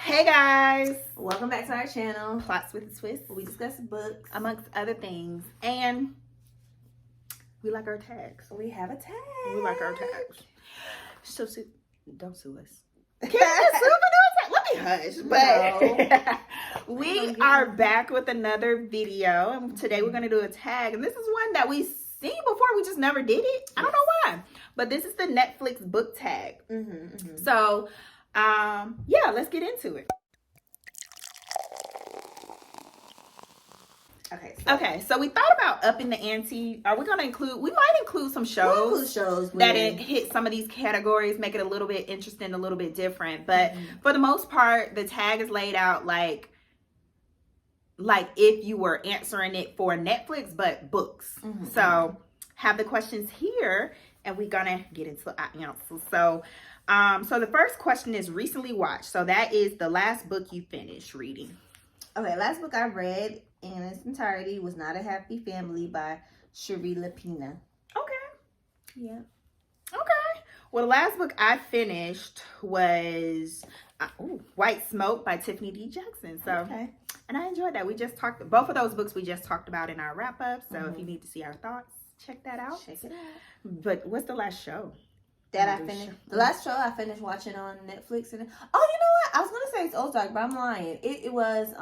Hey guys, Welcome back to our channel, Plots with the Swiss, where we discuss books. amongst other things, and we like our tags. We have a tag. We like our tags. So don't sue us. Can you sue me? Let me hush. But we are back with another video, and today we're gonna do a tag, and this is one that we've seen before. We just never did it. I don't know why, but this is the Netflix book tag. So, yeah, let's get into it. Okay, so we thought about upping the ante. Are we going to include, we might include some shows, that hit some of these categories, make it a little bit interesting, a little bit different. But for the most part, the tag is laid out like if you were answering it for Netflix, but books. So have the questions here, and we're going to get into our answers. So, so the first question is recently watched. So that is the last book you finished reading. Okay, last book I read in its entirety was Not a Happy Family by Cherie Lapina. Okay. Yeah. Okay. Well, the last book I finished was White Smoke by Tiffany D. Jackson. So, and I enjoyed that. We just talked, both of those books we just talked about in our wrap up. So if you need to see our thoughts, check that out. Check it out. But what's the last show that I finished? The last show I finished watching on Netflix. And you know what? I was going to say it's Ozark, but I'm lying. It was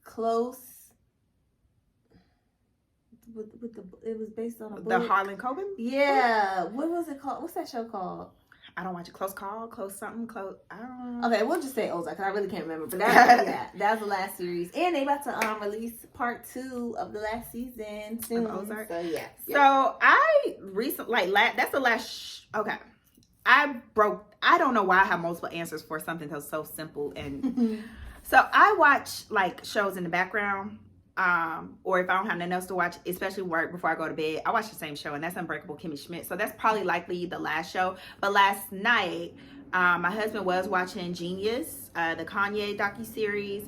Close. It was based on a book. The Harlan Coben? Yeah. What was it called? What's that show called? I don't watch it. Close Call, Close something, Close. I don't know. Okay, we'll just say Ozark because I really can't remember. But that was the last series, and they about to release part 2 of the last season soon. Of Ozark. So yeah. So I recently that's the last. Okay, I don't know why I have multiple answers for something that's so simple and. So I watch like shows in the background, or if I don't have nothing else to watch, especially work before I go to bed, I watch the same show, and that's Unbreakable Kimmy Schmidt. So that's probably likely the last show. But last night, my husband was watching Genius, the Kanye docuseries.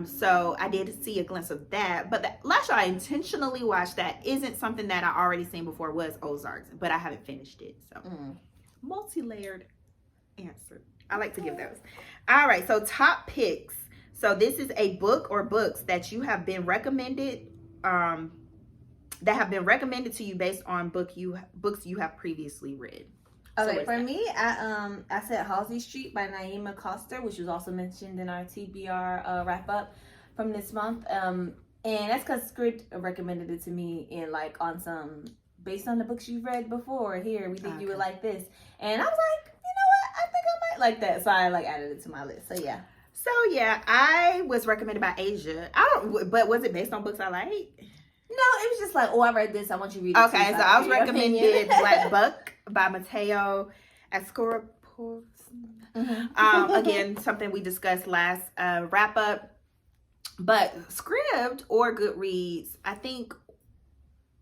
So I did see a glimpse of that. But the last show I intentionally watched that isn't something that I already seen before was Ozarks, but I haven't finished it. So multi-layered answer. I like to give those. All right, so top picks. So this is a book or books that you have been recommended, that have been recommended to you based on books you have previously read. Okay, so for me, I said Halsey Street by Naima Coster, which was also mentioned in our TBR wrap up from this month. And that's because Script recommended it to me in based on the books you've read before. Here, we think you would like this, and I was like, like that, so I added it to my list. So yeah, I was recommended by Asia. But was it based on books I like? No, it was just like, I read this, I want you to read it. Okay, so I was recommended Black Buck by Mateo Escoropoulos. Again, something we discussed last wrap up. But Scribd or Goodreads, I think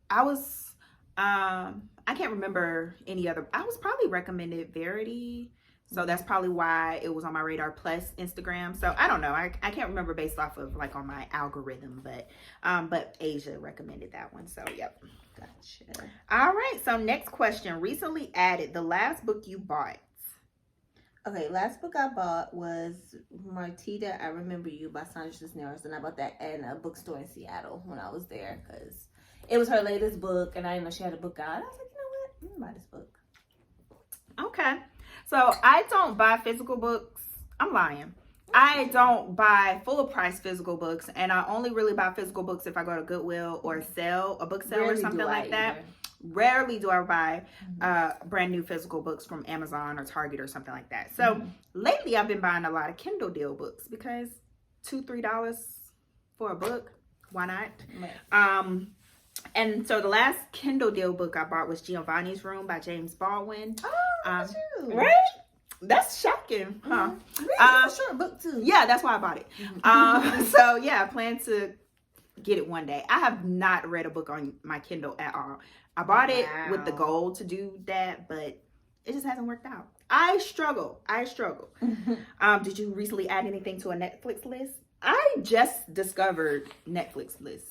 I was I can't remember any other. I was probably recommended Verity. So that's probably why it was on my Radar Plus Instagram. So I don't know. I can't remember based off of on my algorithm, but Asia recommended that one. So yep. Gotcha. All right. So next question. Recently added, the last book you bought. Okay, last book I bought was Martita, I Remember You by Sandra Cisneros, and I bought that at a bookstore in Seattle when I was there because it was her latest book, and I didn't know she had a book out. I was like, you know what? I'm gonna buy this book. Okay. So I don't buy physical books. I'm lying. I don't buy full price physical books, and I only really buy physical books if I go to Goodwill or a book sale or something like that. Rarely do I buy brand new physical books from Amazon or Target or something like that. So lately I've been buying a lot of Kindle deal books because $2-3 for a book. Why not? And so the last Kindle deal book I bought was Giovanni's Room by James Baldwin. Right? That's shocking, huh? It's a short book too. Yeah, that's why I bought it. So yeah, I plan to get it one day. I have not read a book on my Kindle at all. I bought it with the goal to do that, but it just hasn't worked out. I struggle. Did you recently add anything to a Netflix list? I just discovered Netflix list.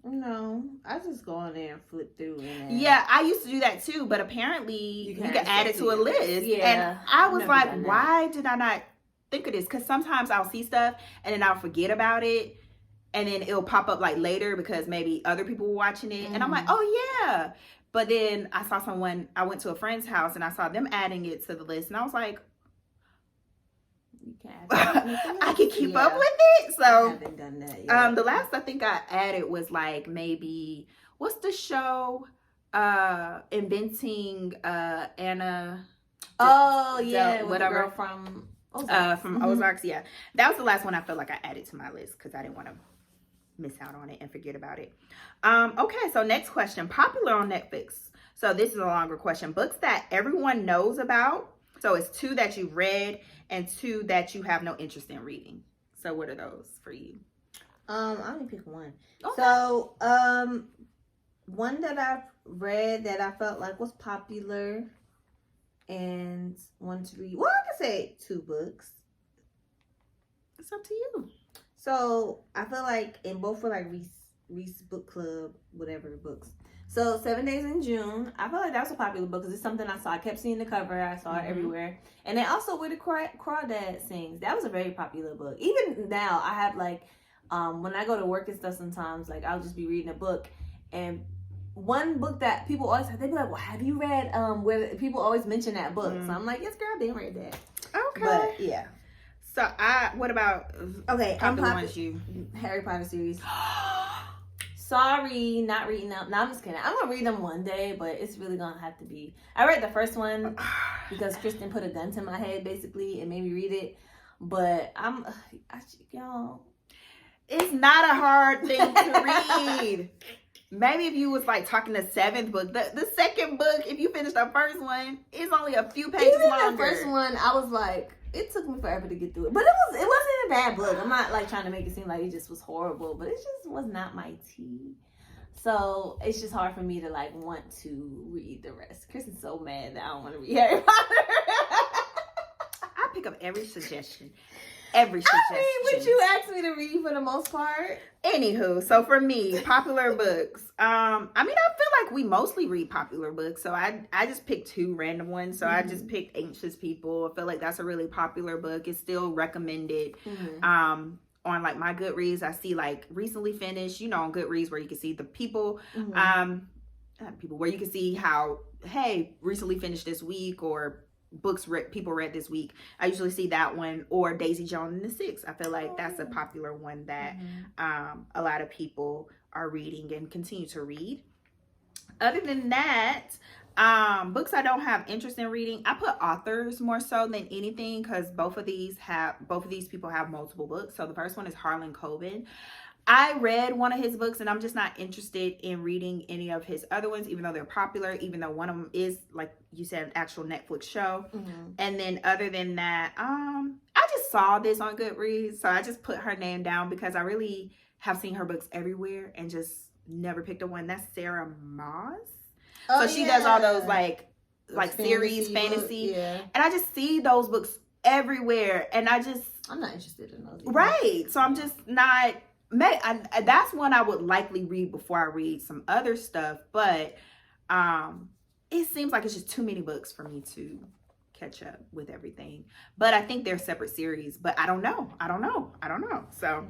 No, I just go on there and flip through. Yeah, I used to do that too, but apparently you can add it to a list. Yeah, and I was like, why did I not think of this, because sometimes I'll see stuff and then I'll forget about it, and then it'll pop up like later because maybe other people were watching it, and I'm like, oh yeah. But then I went to a friend's house and I saw them adding it to the list, and I was like, You can add I can keep up with it. So I haven't done that yet. the last I think I added was like maybe, what's the show? Inventing Anna. Oh yeah, with whatever. the girl from Ozarks. From Ozarks, yeah. That was the last one I felt like I added to my list because I didn't want to miss out on it and forget about it. Okay, so next question. Popular on Netflix. So this is a longer question. Books that everyone knows about. So it's 2 that you've read and 2 that you have no interest in reading. So what are those for you? I only pick one. Okay. So one that I've read that I felt like was popular and wanted to read. Well, I could say 2 books. It's up to you. So I feel like, and both were like Reese Book Club, whatever books. So 7 Days in June, I feel like that was a popular book because it's something I saw. I kept seeing the cover. I saw it everywhere. And then also Where the Crawdad Sings. That was a very popular book. Even now, I have like, when I go to work and stuff sometimes, like I'll just be reading a book. And one book that people always have, they be like, well, have you read, where people always mention that book? So I'm like, yes, girl, I didn't read that. Okay. But yeah. So what about popular ones you? Harry Potter series. Sorry, not reading them. No, I'm just kidding. I'm gonna read them one day, but it's really gonna have to be. I read the first one because Kristen put a gun to my head basically and made me read it. But y'all, it's not a hard thing to read. Maybe if you was like talking the 7th book, the second book, if you finish the first one, it's only a few pages even longer. The first one, I was like, it took me forever to get through it, but it wasn't a bad book. I'm not like trying to make it seem like it just was horrible, but it just was not my tea. So it's just hard for me to like want to read the rest. Chris is so mad that I don't want to read Harry Potter. I pick up every suggestion. Every suggestion. I mean, what you asked me to read for the most part. Anywho, so for me, popular books. I mean, I feel like we mostly read popular books, so I just picked 2 random ones. So I just picked Anxious People. I feel like that's a really popular book. It's still recommended. On like my Goodreads, I see like recently finished. You know, on Goodreads where you can see the people. People where you can see how recently finished this week or books people read this week. I usually see that one or Daisy Jones and the Six. I feel like that's a popular one that a lot of people are reading and continue to read. Other than that, books I don't have interest in reading, I put authors more so than anything because both of these people have multiple books. So the first one is Harlan Coben. I read one of his books and I'm just not interested in reading any of his other ones, even though they're popular, even though one of them is, like you said, an actual Netflix show. And then other than that, I just saw this on Goodreads. So I just put her name down because I really have seen her books everywhere and just never picked a one. That's Sarah Moss. So she does all those like series, fantasy. And I just see those books everywhere. And I'm not interested in those either. Right. So I'm just not... that's one I would likely read before I read some other stuff, but it seems like it's just too many books for me to catch up with everything. But I think they're separate series, but I don't know. So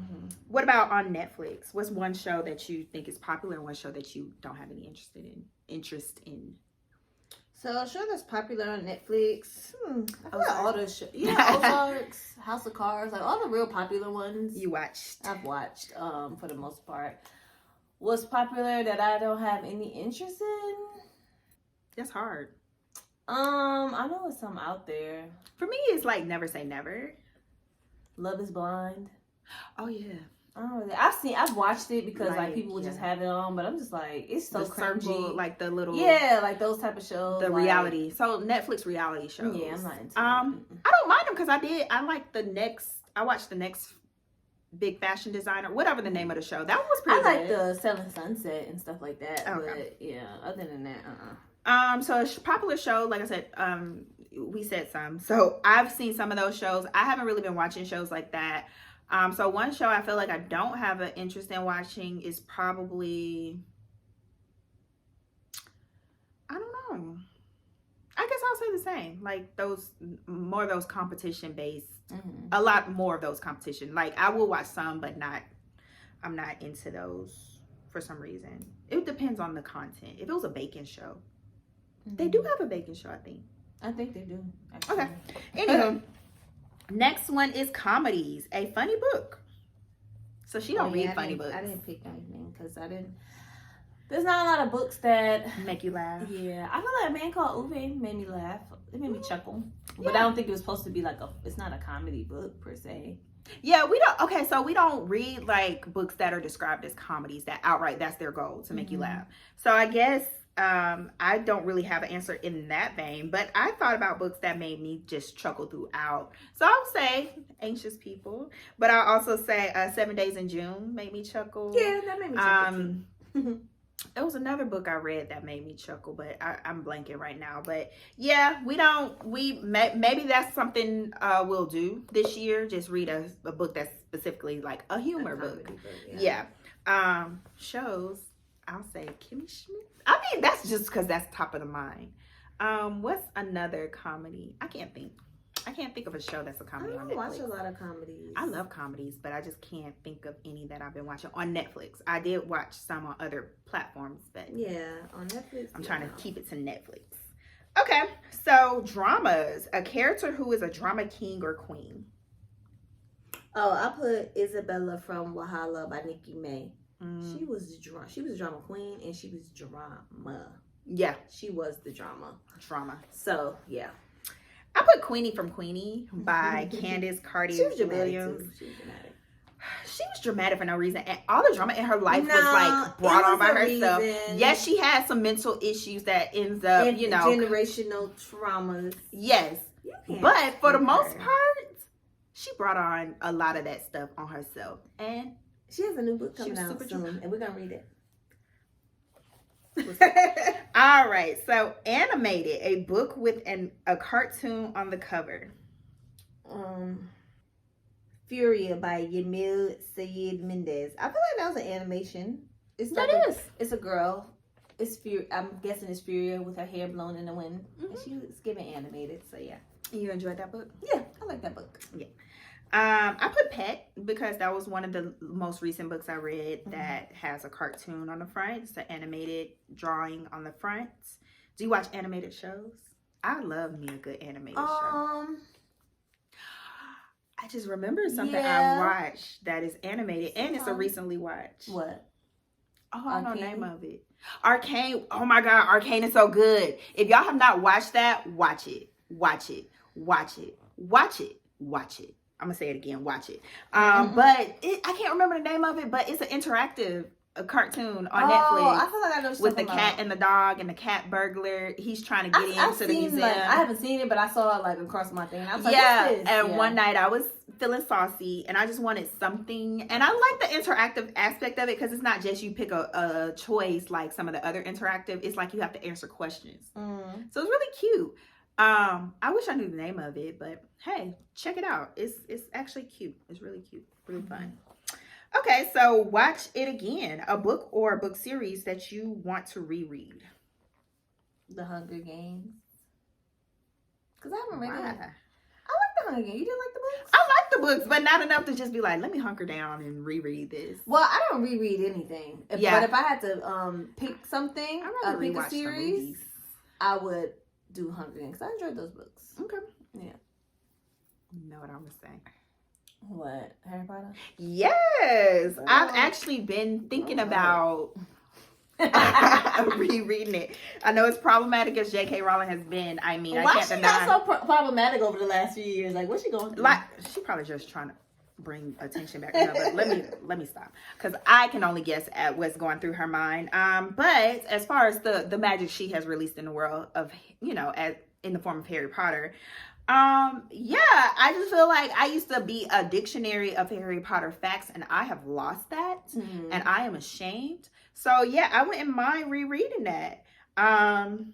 what about on Netflix? What's one show that you think is popular and one show that you don't have any interest in? So a show that's popular on Netflix, I feel like all the shows, Ozarks, House of Cards, like all the real popular ones. You watched? I've watched, for the most part. What's popular that I don't have any interest in? That's hard. I know it's some out there. For me, it's like Never Say Never. Love is Blind. Oh yeah. I've watched it because like people would just have it on, but I'm just like, it's so cringy. Circle, like the little like those type of shows, the reality. So Netflix reality shows. Yeah, I'm not into I don't mind them because I watched the next big fashion designer, whatever the name of the show. That one was pretty good. I like the Selling Sunset and stuff like that. Okay. But yeah, other than that, So a popular show, like I said, we said some. So I've seen some of those shows. I haven't really been watching shows like that. So one show I feel like I don't have an interest in watching is probably, I don't know. I guess I'll say the same. Like those more of those competition based. Mm-hmm. A lot more of those competition. Like I will watch some, but not. I'm not into those for some reason. It depends on the content. If it was a baking show, they do have a baking show. I think they do. Actually. Okay. Anywho, next one is comedies. A funny book. So she don't read funny books. I didn't pick anything because I didn't. There's not a lot of books that make you laugh. Yeah, I feel like A Man Called Ove made me laugh. It made me chuckle, but I don't think it was supposed to be like it's not a comedy book per se. Yeah, we don't. Okay, so we don't read like books that are described as comedies that outright that's their goal to make you laugh. So I guess I don't really have an answer in that vein, but I thought about books that made me just chuckle throughout. So I'll say Anxious People, but I'll also say 7 Days in June made me chuckle. Yeah, that made me chuckle too. It was another book I read that made me chuckle, but I'm blanking right now. But yeah, maybe that's something we'll do this year. Just read a book that's specifically like a humor book. Yeah. Shows, I'll say Kimmy Schmidt. I mean, that's just because that's top of the mind. What's another comedy? I can't think of a show that's a comedy on Netflix. I watch a lot of comedies. I love comedies, but I just can't think of any that I've been watching on Netflix. I did watch some on other platforms, but yeah, on Netflix. I'm trying to keep it to Netflix. Okay, so dramas. A character who is a drama king or queen. Oh, I put Isabella from Wahala by Nikki May. She was a drama queen, and she was drama. Yeah, she was the drama. So yeah. I put Queenie from Queenie by Candace Carty Williams. She was dramatic. She was dramatic for no reason. And all the drama in her life was like brought on by herself. Yes, she had some mental issues that ends up, generational traumas. Yes. But for the most part, she brought on a lot of that stuff on herself. And she has a new book coming out soon, and we're going to read it. All right, so Animated, a book with a cartoon on the cover. Furia by Yamil Sayed Mendez. I feel like that was an animation. It's a girl. It's Furia. I'm guessing it's Furia with her hair blown in the wind. And she was giving animated, so yeah. You enjoyed that book? Yeah, I like that book. Yeah. I put Pet because that was one of the most recent books I read that has a cartoon on the front. It's an animated drawing on the front. Do you watch animated shows? I love me a good animated show. I just remembered something I watched that is animated and it's a recently watched. What? Oh, I don't know the name of it. Arcane. Oh my God, Arcane is so good. If y'all have not watched that, watch it. Watch it. Watch it. Watch it. Watch it. I'm gonna say it again. Watch it. But I can't remember the name of it. But it's an interactive cartoon on Netflix. I feel like I know with the cat and the dog and the cat burglar. He's trying to get into the museum. I haven't seen it, but I saw it like across my thing. I was like, and one night I was feeling saucy and I just wanted something. And I like the interactive aspect of it because it's not just you pick a choice like some of the other interactive. It's like you have to answer questions. So it's really cute. I wish I knew the name of it, but hey, check it out. It's actually cute. It's really cute. Really fun. Okay, so watch it again. A book or a book series that you want to reread. The Hunger Games. Because I haven't read it. I like The Hunger Games. You didn't like the books? I like the books, but not enough to just be like, let me hunker down and reread this. Well, I don't reread anything. But if I had to pick something, pick a series, I would do Hunger Games. I enjoyed those books. Okay. Yeah. You know what I'm gonna say? What? Harry Potter? Yes. I've actually been thinking about rereading it. I know it's problematic as J.K. Rowling has been. I mean, I can't deny. Why she got so problematic over the last few years? Like, what's she going through? Like, she probably just trying to bring attention back to her. But let me stop, because I can only guess at what's going through her mind. But as far as the magic she has released in the world of, in the form of Harry Potter, I just feel like I used to be a dictionary of Harry Potter facts, and I have lost that, and I am ashamed. So yeah, I wouldn't mind rereading that. You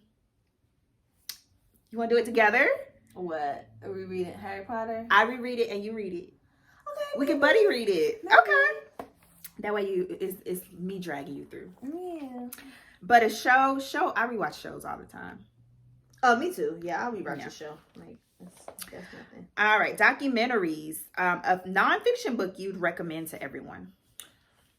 want to do it together? What? Are we reading Harry Potter? I reread it and you read it. Okay. We can buddy read it. Maybe. Okay. That way it's me dragging you through. Yeah. But a show, I rewatch shows all the time. Oh, me too. Yeah, I'll rewatch Yeah. the show. Like, that's nothing. All right, documentaries. A nonfiction book you'd recommend to everyone.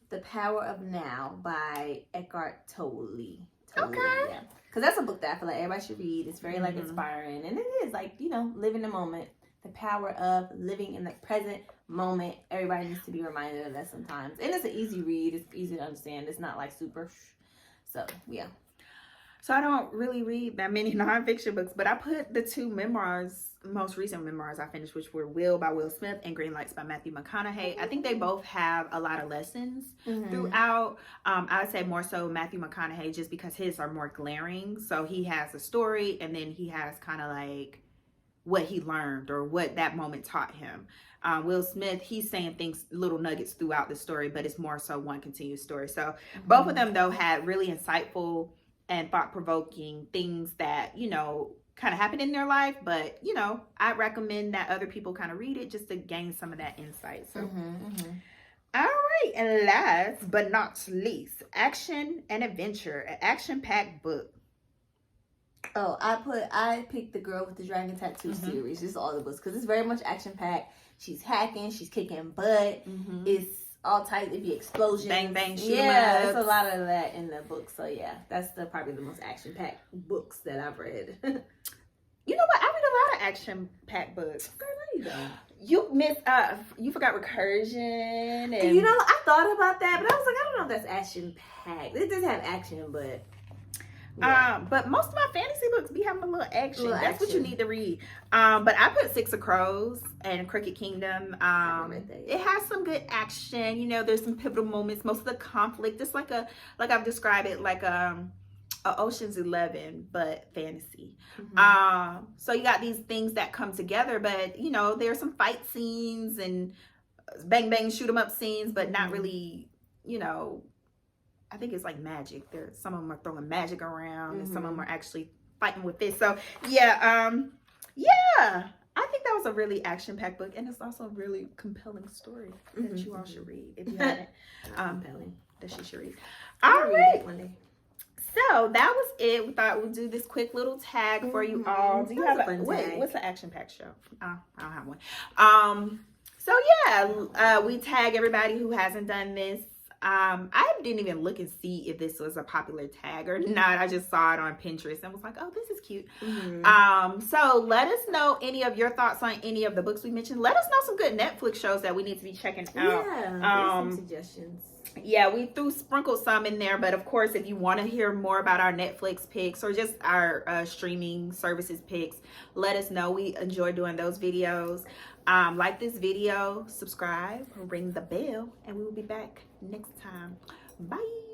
The Power of Now by Eckhart Tolle. Okay. Yeah. Because that's a book that I feel like everybody should read. It's very like Mhm. inspiring, and it is like, you know, live in the moment. The power of living in the present moment. Everybody needs to be reminded of that sometimes. And it's an easy read. It's easy to understand. It's not like super. So yeah. So I don't really read that many nonfiction books, but I put the two memoirs, most recent memoirs I finished, which were Will by Will Smith and Green Lights by Matthew McConaughey. I think they both have a lot of lessons throughout. I would say more so Matthew McConaughey, just because his are more glaring. So he has a story, and then he has kind of like what he learned or what that moment taught him. Will Smith, he's saying things, little nuggets throughout the story, but it's more so one continuous story. So both of them, though, had really insightful and thought-provoking things that, you know, kind of happened in their life. But, you know, I recommend that other people kind of read it just to gain some of that insight. So, all right. And last but not least, action and adventure, an action-packed book. Oh, I picked The Girl with the Dragon Tattoo series. Just all the books, because it's very much action packed. She's hacking, she's kicking butt. It's all tight. It'd be explosions, Bang, bang, shoot 'em yeah, ups. it's a lot of that in the book. So yeah, that's probably the most action packed books that I've read. You know what? I read a lot of action-packed books. You forgot Recursion. And You know, I thought about that, but I was like, I don't know if that's action packed. It does have action, but yeah. But most of my fantasy books be having a little action. That's what you action. need to read. But I put Six of Crows and Cricket Kingdom. haven't read that yet. It has some good action. You know, there's some pivotal moments. Most of the conflict, it's like I've described it like a Ocean's 11, but fantasy. So you got these things that come together, but you know, there's some fight scenes and bang bang shoot 'em up scenes, but not really, you know. I think it's like magic. Some of them are throwing magic around, and some of them are actually fighting with this. So yeah, I think that was a really action-packed book, and it's also a really compelling story that you all should read if you haven't. Compelling. That she should read. I'll All read right. it one day. So that was it. We thought we'd do this quick little tag for you all. Do you That was have a fun tag. what's an action-packed show? I don't have one. So yeah, we tag everybody who hasn't done this. I didn't even look and see if this was a popular tag or not. I just saw it on Pinterest and was like, oh, this is cute. So let us know any of your thoughts on any of the books we mentioned. Let us know some good Netflix shows that we need to be checking out. Yeah, some suggestions. Yeah, we sprinkled some in there, but of course, if you want to hear more about our Netflix picks or just our streaming services picks, let us know. We enjoy doing those videos. Like this video, subscribe, ring the bell, and we will be back next time. Bye.